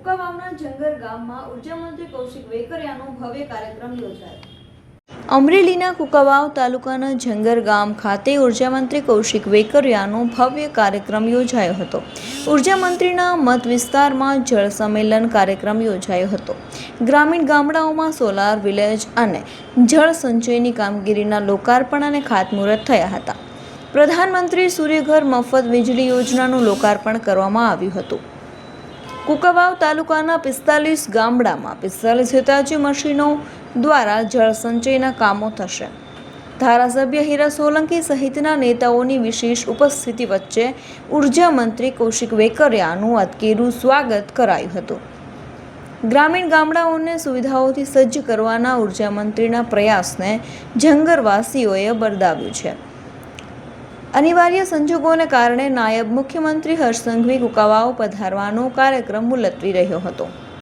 કુકાવાવના જંગર ગામમાં ઉર્જા મંત્રી કૌશિક વેકરિયાનો ભવ્ય કાર્યક્રમ યોજાયો। અમરેલીના કુકાવાવ તાલુકાના જંગર ગામ ખાતે ઉર્જા મંત્રી કૌશિક વેકરિયાનો ભવ્ય કાર્યક્રમ યોજાયો હતો। ઉર્જા મંત્રીના મત વિસ્તારમાં જળ સંમેલન કાર્યક્રમ યોજાયો હતો। ગ્રામીણ ગામડાઓમાં સોલાર વિલેજ અને જળ સંચયની કામગીરીના લોકાર્પણ અને ખાતમુહૂર્ત થયા હતા। પ્રધાનમંત્રી સૂર્યઘર મફત વીજળી યોજનાનું લોકાર્પણ કરવામાં આવ્યું હતું। કુકાવાવ તાલુકાના 45 ગામડામાં 45 હિતાચી મશીનો દ્વારા જળ સંચયના કામો થશે। ધારાસભ્ય હીરા સોલંકી સહિતના નેતાઓની વિશેષ ઉપસ્થિતિ વચ્ચે ઉર્જા મંત્રી કૌશિક વેકરિયાનું અતકેરું સ્વાગત કરાયું હતું। ગ્રામીણ ગામડાઓને સુવિધાઓથી સજ્જ કરવાના ઉર્જા મંત્રીના પ્રયાસને જંગરવાસીઓએ બિરદાવ્યું છે। અનિવાર્ય સંજોગોને કારણે નાયબ મુખ્યમંત્રી હર્ષ સંઘવી કુકાવાવ પધારવાનો કાર્યક્રમ મુલતવી રહ્યો હતો।